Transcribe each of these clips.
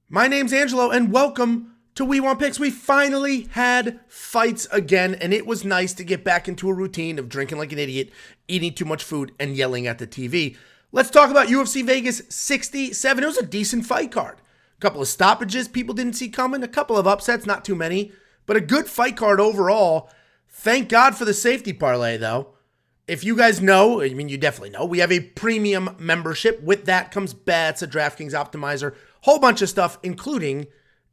My name's Angelo, and welcome to We Want Picks. We finally had fights again, and it was nice to get back into a routine of drinking like an idiot, eating too much food, and yelling at the TV. Let's talk about UFC Vegas 67. It was a decent fight card. A couple of stoppages people didn't see coming, a couple of upsets, not too many, but a good fight card overall. Thank God for the safety parlay, though. If you guys know, I mean, you definitely know, we have a premium membership. With that comes bets, a DraftKings optimizer, whole bunch of stuff, including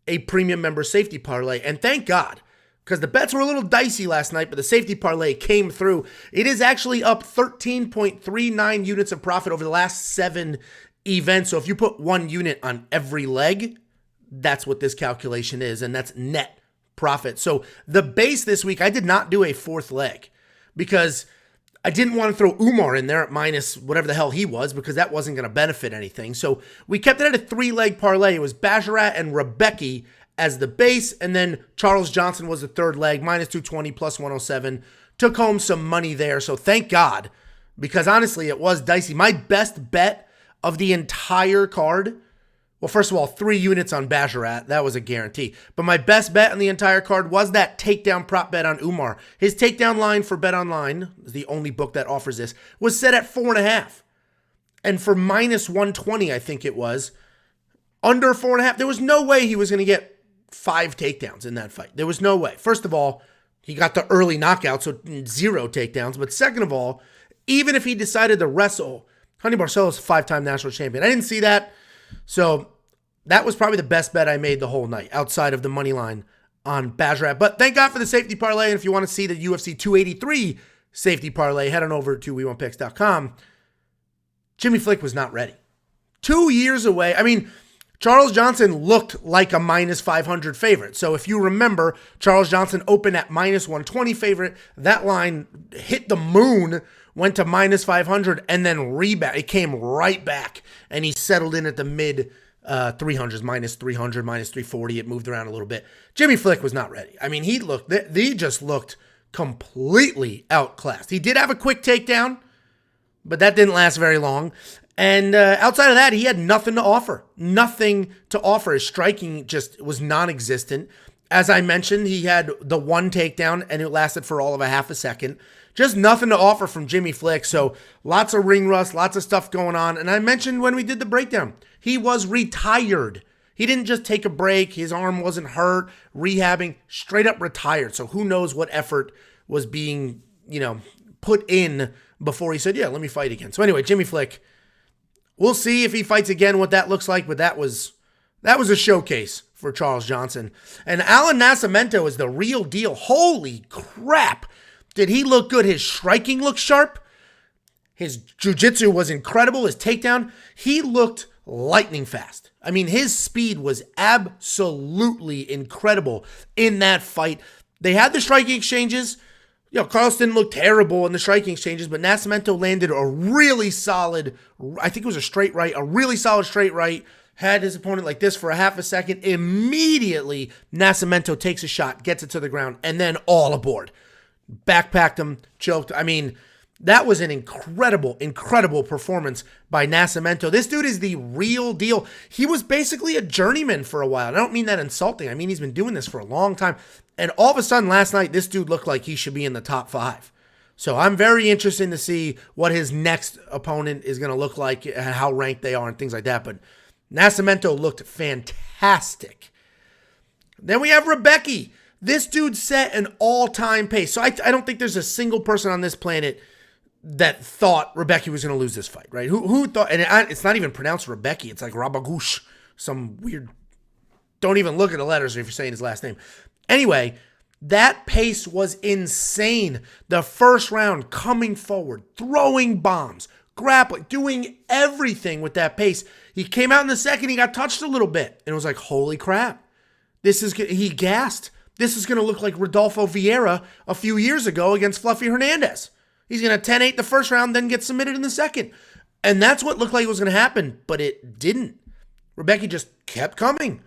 a premium member safety parlay. And thank God, because the bets were a little dicey last night, but the safety parlay came through. It is actually up 13.39 units of profit over the last 7 events. So if you put 1 unit on every leg, that's what this calculation is, and that's net profit. So the base this week, I did not do a 4th leg because I didn't want to throw Umar in there at minus whatever the hell he was because that wasn't going to benefit anything. So we kept it at a 3-leg parlay. It was Bajarat and Rebecki as the base, and then Charles Johnson was the 3rd leg, minus 220, plus 107. Took home some money there, so thank God, because honestly, it was dicey. My best bet of the entire card, well, first of all, 3 units on Bajarat. That was a guarantee. But my best bet on the entire card was that takedown prop bet on Umar. His takedown line for BetOnline, the only book that offers this, was set at 4.5. And for minus 120, I think it was, under 4.5, there was no way he was going to get 5 takedowns in that fight. There was no way. First of all, he got the early knockout, so 0 takedowns. But second of all, even if he decided to wrestle, Honey Barcelo's a 5-time national champion. I didn't see that. So that was probably the best bet I made the whole night outside of the money line on Bajarat. But thank God for the safety parlay. And if you want to see the UFC 283 safety parlay, head on over to WeWantPicks.com. Jimmy Flick was not ready. 2 years away. I mean, Charles Johnson looked like a minus 500 favorite. So if you remember, Charles Johnson opened at minus 120 favorite. That line hit the moon, went to minus 500, and then rebound. It came right back, and he settled in at the mid 300s, minus 300, minus 340. It moved around a little bit. Jimmy Flick was not ready. I mean, he just looked completely outclassed. He did have a quick takedown, but that didn't last very long. And outside of that, he had nothing to offer. Nothing to offer. His striking just was non-existent. As I mentioned, he had the 1 takedown, and it lasted for all of a half a second. Just nothing to offer from Jimmy Flick. So lots of ring rust, lots of stuff going on. And I mentioned when we did the breakdown, he was retired. He didn't just take a break. His arm wasn't hurt, rehabbing, straight up retired. So who knows what effort was being, put in before he said, yeah, let me fight again. So anyway, Jimmy Flick, we'll see if he fights again, what that looks like. But that was a showcase for Charles Johnson. And Alan Nascimento is the real deal. Holy crap. Did he look good? His striking looked sharp. His jiu-jitsu was incredible. His takedown, he looked lightning fast. I mean, his speed was absolutely incredible in that fight. They had the striking exchanges. Carlos didn't look terrible in the striking exchanges, but Nascimento landed a really solid, I think it was a straight right, a really solid straight right. Had his opponent like this for a half a second. Immediately, Nascimento takes a shot, gets it to the ground, and then all aboard. Backpacked him, choked. I mean, that was an incredible, incredible performance by Nascimento. This dude is the real deal. He was basically a journeyman for a while. I don't mean that insulting. I mean, he's been doing this for a long time. And all of a sudden, last night, this dude looked like he should be in the top 5. So I'm very interested to see what his next opponent is going to look like, how ranked they are, and things like that. But Nascimento looked fantastic. Then we have Rebecki. This dude set an all-time pace. So I don't think there's a single person on this planet that thought Rebecki was going to lose this fight, right? Who thought, and it's not even pronounced Rebecki. It's like Rabagouche, some weird, don't even look at the letters if you're saying his last name. Anyway, that pace was insane. The first round, coming forward, throwing bombs, grappling, doing everything with that pace. He came out in the second, he got touched a little bit, and it was like, holy crap. He gassed. This is going to look like Rodolfo Vieira a few years ago against Fluffy Hernandez. He's going to 10-8 the first round, then get submitted in the second. And that's what looked like it was going to happen, but it didn't. Rebecki just kept coming,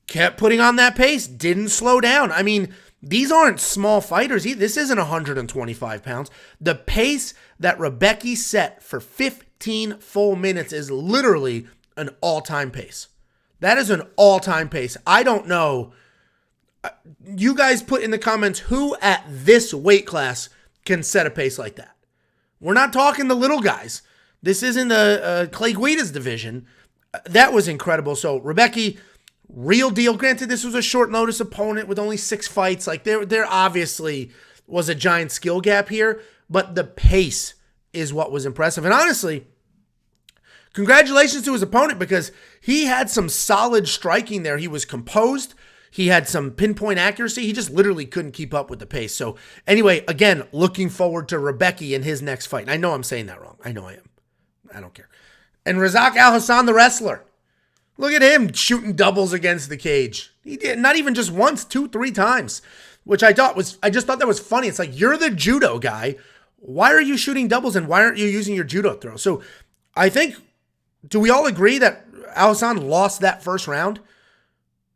kept putting on that pace, didn't slow down. I mean, these aren't small fighters. This isn't 125 pounds. The pace that Rebecki set for 15 full minutes is literally an all-time pace. That is an all-time pace. I don't know. You guys put in the comments who at this weight class can set a pace like that. We're not talking the little guys. This isn't a Clay Guida's division. That was incredible. So Rebecki, real deal. Granted, this was a short notice opponent with only 6 fights. Like there obviously was a giant skill gap here, but the pace is what was impressive. And honestly, congratulations to his opponent because he had some solid striking there. He was composed. He had some pinpoint accuracy. He just literally couldn't keep up with the pace. So anyway, again, looking forward to Rebecki in his next fight. And I know I'm saying that wrong. I know I am. I don't care. And Razak Al-Hassan, the wrestler. Look at him shooting doubles against the cage. He did not even just once, 2, 3 times, which I just thought that was funny. It's like, you're the judo guy. Why are you shooting doubles and why aren't you using your judo throw? So I think, do we all agree that Al-Hassan lost that first round?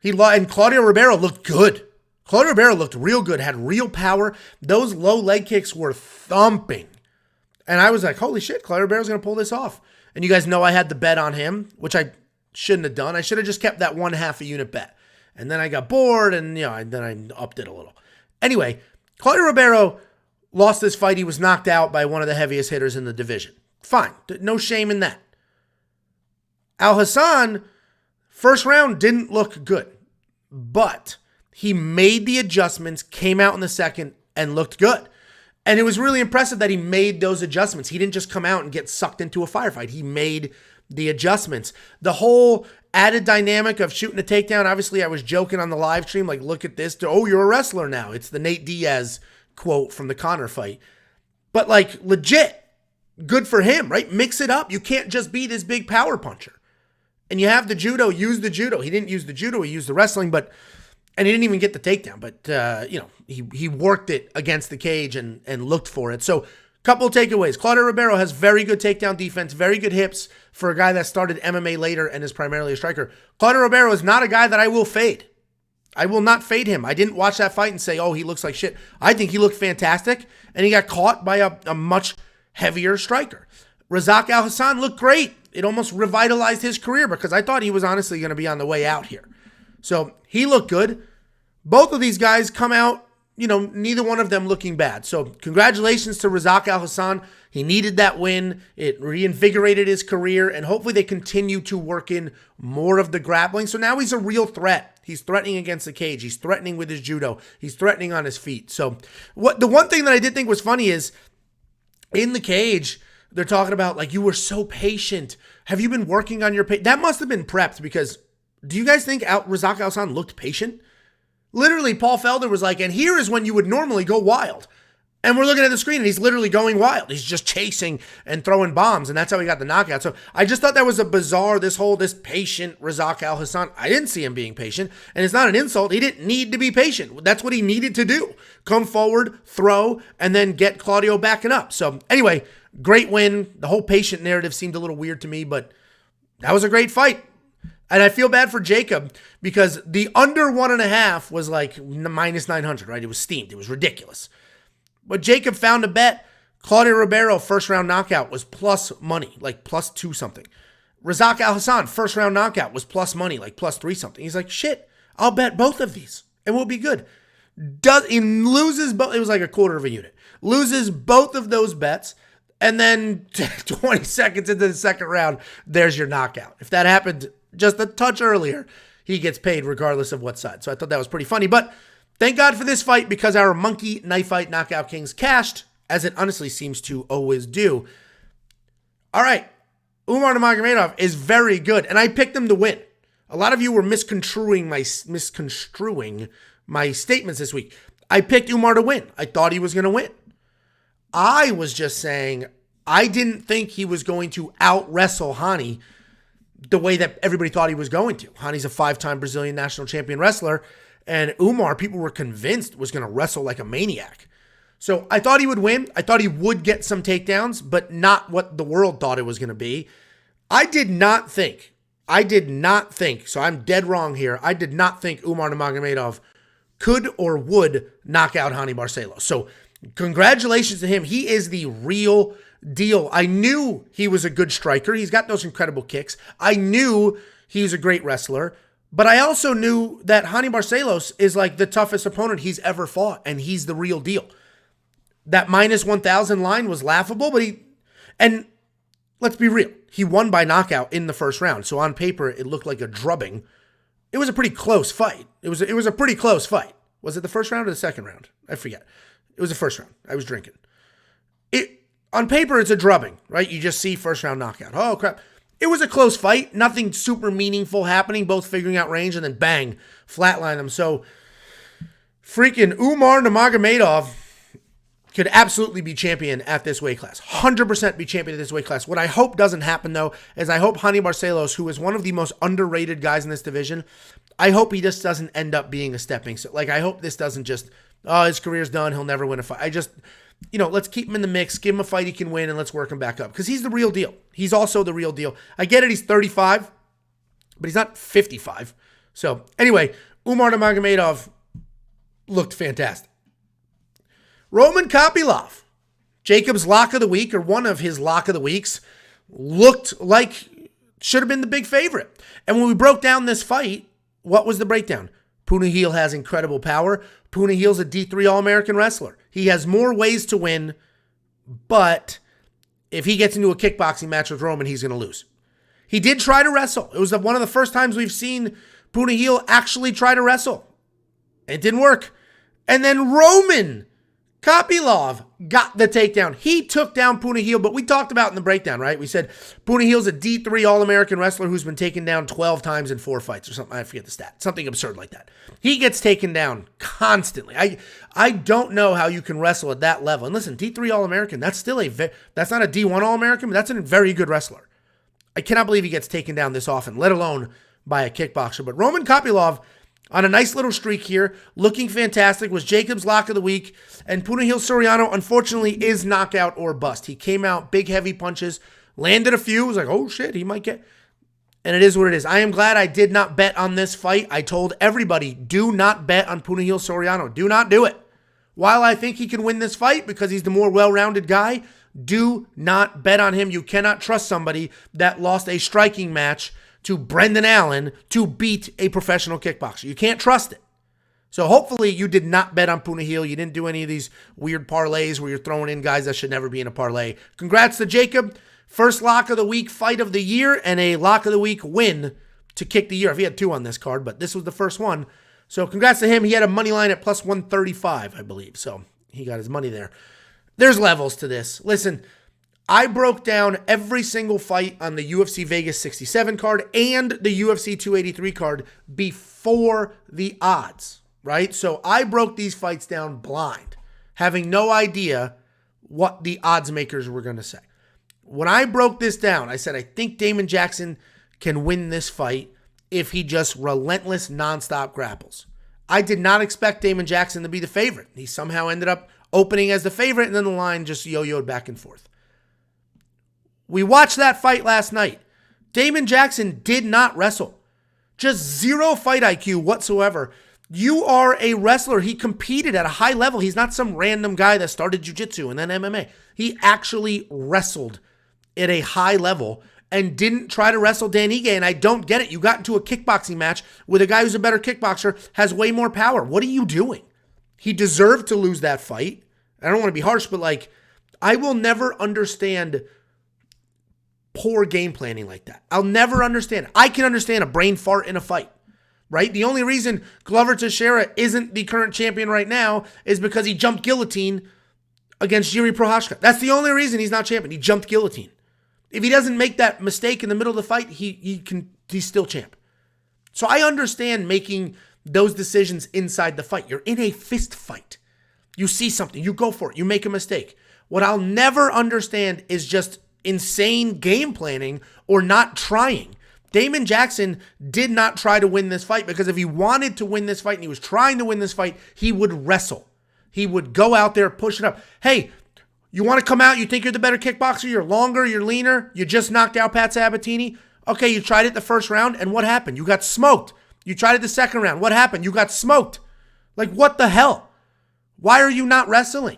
And Claudio Ribeiro looked good. Claudio Ribeiro looked real good, had real power. Those low leg kicks were thumping. And I was like, holy shit, Claudio Ribeiro's going to pull this off. And you guys know I had the bet on him, which I shouldn't have done. I should have just kept that 1/2 a unit bet. And then I got bored and, then I upped it a little. Anyway, Claudio Ribeiro lost this fight. He was knocked out by one of the heaviest hitters in the division. Fine. No shame in that. Al-Hassan, first round didn't look good, but he made the adjustments, came out in the second, and looked good. And it was really impressive that he made those adjustments. He didn't just come out and get sucked into a firefight. He made the adjustments. The whole added dynamic of shooting a takedown, obviously I was joking on the live stream, like, look at this. Oh, you're a wrestler now. It's the Nate Diaz quote from the Conor fight. But like, legit, good for him, right? Mix it up. You can't just be this big power puncher. And you have the judo, use the judo. He didn't use the judo, he used the wrestling, and he didn't even get the takedown. But, he worked it against the cage and looked for it. So, couple of takeaways. Claudio Ribeiro has very good takedown defense, very good hips for a guy that started MMA later and is primarily a striker. Claudio Ribeiro is not a guy that I will fade. I will not fade him. I didn't watch that fight and say, oh, he looks like shit. I think he looked fantastic, and he got caught by a much heavier striker. Razak Al-Hassan looked great. It almost revitalized his career because I thought he was honestly going to be on the way out here. So he looked good. Both of these guys come out, neither one of them looking bad. So congratulations to Razak Al-Hassan. He needed that win. It reinvigorated his career, and hopefully they continue to work in more of the grappling. So now he's a real threat. He's threatening against the cage. He's threatening with his judo. He's threatening on his feet. So the one thing that I did think was funny is in the cage, they're talking about, like, you were so patient. Have you been working on your patience? That must have been prepped because do you guys think Razak Al-Hassan looked patient? Literally, Paul Felder was like, and here is when you would normally go wild. And we're looking at the screen and he's literally going wild. He's just chasing and throwing bombs, and that's how he got the knockout. So I just thought that was a bizarre, this patient Razak Al-Hassan. I didn't see him being patient, and it's not an insult. He didn't need to be patient. That's what he needed to do. Come forward, throw, and then get Claudio backing up. So anyway, great win. The whole patient narrative seemed a little weird to me, but that was a great fight. And I feel bad for Jacob because the under 1.5 was like minus 900, right? It was steamed. It was ridiculous. But Jacob found a bet. Claudio Ribeiro, first round knockout, was plus money, like plus 2 something. Razak Al-Hassan, first round knockout, was plus money, like plus 3 something. He's like, shit, I'll bet both of these and we'll be good. He loses both. It was like a quarter of a unit. Loses both of those bets. And then 20 seconds into the second round, there's your knockout. If that happened just a touch earlier, he gets paid regardless of what side. So I thought that was pretty funny. But thank God for this fight because our monkey knife fight knockout kings cashed, as it honestly seems to always do. All right, Umar Nurmagomedov is very good, and I picked him to win. A lot of you were misconstruing my statements this week. I picked Umar to win. I thought he was going to win. I was just saying I didn't think he was going to out-wrestle Hani the way that everybody thought he was going to. Hani's a 5-time Brazilian national champion wrestler, and Umar, people were convinced, was going to wrestle like a maniac. So I thought he would win. I thought he would get some takedowns, but not what the world thought it was going to be. I did not think, so I'm dead wrong here. I did not think Umar Nurmagomedov could or would knock out Hani Barcelos. So congratulations to him. He is the real deal. I knew he was a good striker. He's got those incredible kicks. I knew he was a great wrestler. But I also knew that Hani Barcelos is like the toughest opponent he's ever fought, and he's the real deal. That minus 1,000 line was laughable, and let's be real, he won by knockout in the first round. So on paper, it looked like a drubbing. It was a pretty close fight. It was a pretty close fight. Was it the first round or the second round? I forget. It was the first round. I was drinking. On paper, it's a drubbing, right? You just see first round knockout. Oh, crap. It was a close fight. Nothing super meaningful happening. Both figuring out range, and then bang, flatline them. So freaking Umar Nurmagomedov could absolutely be champion at this weight class. 100% be champion at this weight class. What I hope doesn't happen, though, is I hope Hani Barcelos, who is one of the most underrated guys in this division, I hope he just doesn't end up being a stepping stone. Like, I hope this doesn't just, oh, his career's done, he'll never win a fight. Let's keep him in the mix, give him a fight he can win, and let's work him back up. Because he's the real deal. He's also the real deal. I get it, he's 35, but he's not 55. So, anyway, Umar Nurmagomedov looked fantastic. Roman Kopylov, Jacob's lock of the week, or one of his lock of the weeks, looked like should have been the big favorite. And when we broke down this fight, what was the breakdown? Punahil has incredible power. Punahil's a D3 All-American wrestler. He has more ways to win, but if he gets into a kickboxing match with Roman, he's going to lose. He did try to wrestle. It was one of the first times we've seen Punahil actually try to wrestle. It didn't work. And then Roman Kopylov got the takedown. He took down Punahil, but we talked about in the breakdown, right? We said Punahil's a D3 All-American wrestler who's been taken down 12 times in 4 fights or something. I forget the stat. Something absurd like that. He gets taken down constantly. I don't know how you can wrestle at that level. And listen, D3 All-American, that's still that's not a D1 All-American, but that's a very good wrestler. I cannot believe he gets taken down this often, let alone by a kickboxer. But Roman Kopylov, on a nice little streak here, looking fantastic, was Jacob's lock of the week. And Punahil Soriano, unfortunately, is knockout or bust. He came out, big, heavy punches, landed a few. Was like, oh, shit, he might get... And it is what it is. I am glad I did not bet on this fight. I told everybody, do not bet on Punahil Soriano. Do not do it. While I think he can win this fight because he's the more well-rounded guy, do not bet on him. You cannot trust somebody that lost a striking match to Brendan Allen to beat a professional kickboxer. You can't trust it. So hopefully you did not bet on Punahil. You didn't do any of these weird parlays where you're throwing in guys that should never be in a parlay. Congrats to Jacob. First lock of the week, fight of the year, and a lock of the week win to kick the year. He had 2 on this card, but this was the first one. So congrats to him. He had a money line at plus 135, I believe. So he got his money there. There's levels to this. Listen, I broke down every single fight on the UFC Vegas 67 card and the UFC 283 card before the odds, right? So I broke these fights down blind, having no idea what the odds makers were going to say. When I broke this down, I said, I think Damon Jackson can win this fight if he just relentless nonstop grapples. I did not expect Damon Jackson to be the favorite. He somehow ended up opening as the favorite, and then the line just yo-yoed back and forth. We watched that fight last night. Damon Jackson did not wrestle. Just zero fight IQ whatsoever. You are a wrestler. He competed at a high level. He's not some random guy that started jiu-jitsu and then MMA. He actually wrestled at a high level and didn't try to wrestle Dan Ige, and I don't get it. You got into a kickboxing match with a guy who's a better kickboxer, has way more power. What are you doing? He deserved to lose that fight. I don't want to be harsh, but I will never understand poor game planning like that. I'll never understand it. I can understand a brain fart in a fight, right? The only reason Glover Teixeira isn't the current champion right now is because he jumped guillotine against Jiri Prochazka. That's the only reason he's not champion. He jumped guillotine. If he doesn't make that mistake in the middle of the fight, he's still champ. So I understand making those decisions inside the fight. You're in a fist fight. You see something, you go for it, you make a mistake. What I'll never understand is just insane game planning or not trying. Damon Jackson did not try to win this fight because if he wanted to win this fight and he was trying to win this fight, he would wrestle. He would go out there, push it up. Hey, you want to come out, you think you're the better kickboxer, you're longer, you're leaner, you just knocked out Pat Sabatini. Okay, you tried it the first round, and what happened? You got smoked. You tried it the second round. What happened? You got smoked. What the hell? Why are you not wrestling?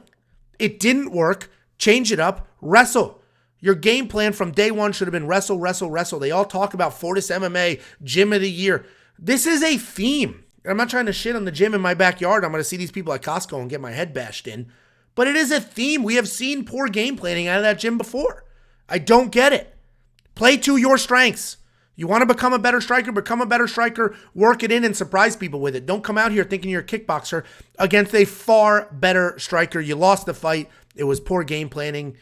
It didn't work. Change it up. Wrestle. Your game plan from day one should have been wrestle, wrestle, wrestle. They all talk about Fortis MMA, gym of the year. This is a theme. I'm not trying to shit on the gym in my backyard. I'm going to see these people at Costco and get my head bashed in. But it is a theme. We have seen poor game planning out of that gym before. I don't get it. Play to your strengths. You want to become a better striker, become a better striker, work it in and surprise people with it. Don't come out here thinking you're a kickboxer against a far better striker. You lost the fight. It was poor game planning.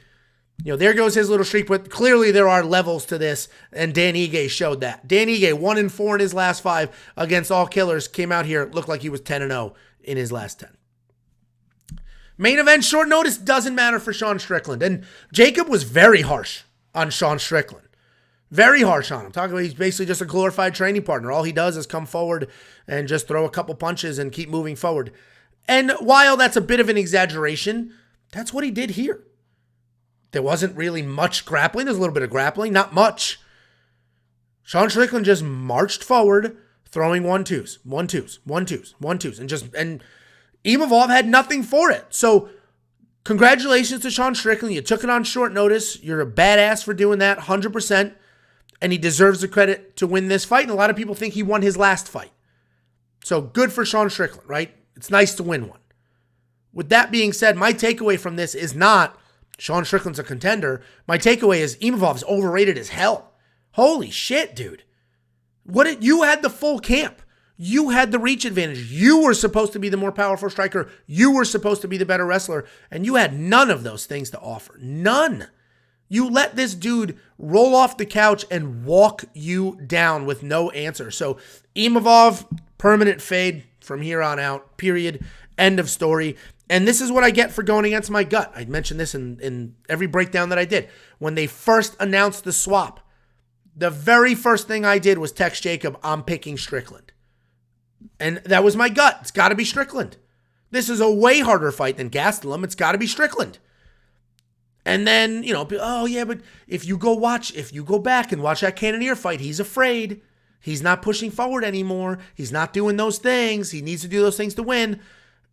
You know, there goes his little streak, but clearly there are levels to this, and Dan Ige showed that. Dan Ige, 1-4 in his last 5 against all killers, came out here, looked like he was 10-0 in his last 10. Main event, short notice, doesn't matter for Sean Strickland. And Jacob was very harsh on Sean Strickland. Very harsh on him. Talking about he's basically just a glorified training partner. All he does is come forward and just throw a couple punches and keep moving forward. And while that's a bit of an exaggeration, that's what he did here. There wasn't really much grappling. There's a little bit of grappling, not much. Sean Strickland just marched forward, throwing 1-2s, 1-2s, 1-2s, 1-2s, and Imavov had nothing for it. So congratulations to Sean Strickland. You took it on short notice. You're a badass for doing that, 100%. And he deserves the credit to win this fight. And a lot of people think he won his last fight. So good for Sean Strickland, right? It's nice to win one. With that being said, my takeaway from this is not Sean Strickland's a contender. My takeaway is Imavov's overrated as hell. Holy shit, dude. You had the full camp. You had the reach advantage. You were supposed to be the more powerful striker. You were supposed to be the better wrestler. And you had none of those things to offer. None. You let this dude roll off the couch and walk you down with no answer. So Imavov, permanent fade from here on out, period. End of story. And this is what I get for going against my gut. I mentioned this in every breakdown that I did. When they first announced the swap, the very first thing I did was text Jacob, I'm picking Strickland. And that was my gut. It's got to be Strickland. This is a way harder fight than Gastelum. It's got to be Strickland. And then, oh yeah, but if you go back and watch that Cannonier fight, he's afraid. He's not pushing forward anymore. He's not doing those things. He needs to do those things to win.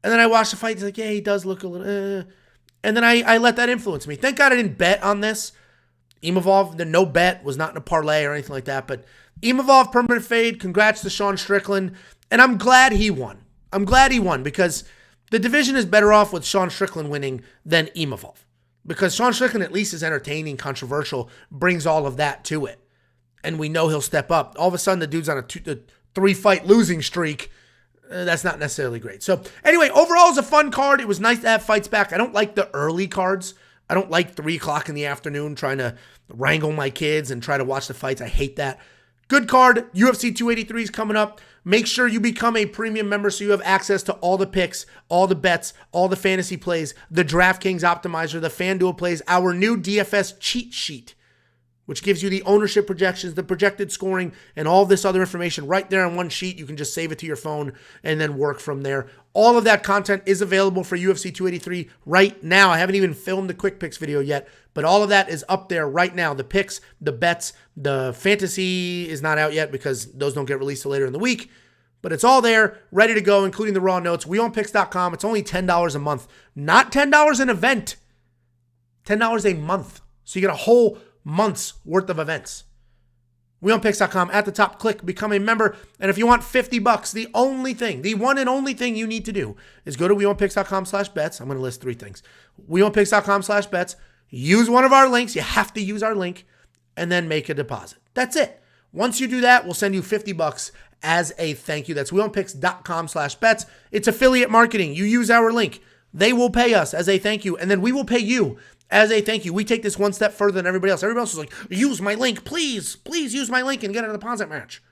And then I watched the fight. He's like, yeah, he does look a little, And then I let that influence me. Thank God I didn't bet on this. Imavov, the no bet was not in a parlay or anything like that. But Imavov, permanent fade. Congrats to Sean Strickland. And I'm glad he won. I'm glad he won because the division is better off with Sean Strickland winning than Imavov. Because Sean Strickland at least is entertaining, controversial, brings all of that to it. And we know he'll step up. All of a sudden, the dude's on a 3-fight losing streak. That's not necessarily great. So anyway, overall, it was a fun card. It was nice to have fights back. I don't like the early cards. I don't like 3 o'clock in the afternoon trying to wrangle my kids and try to watch the fights. I hate that. Good card. UFC 283 is coming up. Make sure you become a premium member so you have access to all the picks, all the bets, all the fantasy plays, the DraftKings optimizer, the FanDuel plays, our new DFS cheat sheet, which gives you the ownership projections, the projected scoring, and all this other information right there on one sheet. You can just save it to your phone and then work from there. All of that content is available for UFC 283 right now. I haven't even filmed the quick picks video yet, but all of that is up there right now. The picks, the bets, the fantasy is not out yet because those don't get released till later in the week, but it's all there, ready to go, including the raw notes. WeOwnPicks.com. It's only $10 a month, not $10 an event, $10 a month. So you get a whole month's worth of events. WeOwnPicks.com. At the top, click become a member. And if you want $50, the only thing, the one and only thing you need to do is go to WeOwnPicks.com/bets. I'm going to list 3 things. WeOwnPicks.com/bets. Use one of our links. You have to use our link and then make a deposit. That's it. Once you do that, we'll send you $50 as a thank you. That's WeOwnPicks.com/bets. It's affiliate marketing. You use our link. They will pay us as a thank you, and then we will pay you as a thank you. We take this one step further than everybody else. Everybody else is like, use my link, please. Please use my link and get a deposit match.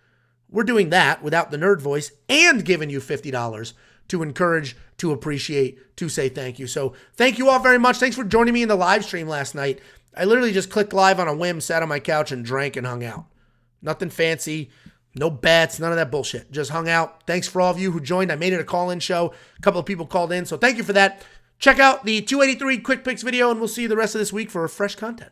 We're doing that without the nerd voice and giving you $50 to encourage, to appreciate, to say thank you. So thank you all very much. Thanks for joining me in the live stream last night. I literally just clicked live on a whim, sat on my couch and drank and hung out. Nothing fancy, no bets, none of that bullshit. Just hung out. Thanks for all of you who joined. I made it a call-in show. A couple of people called in, so thank you for that. Check out the 283 Quick Picks video, and we'll see you the rest of this week for fresh content.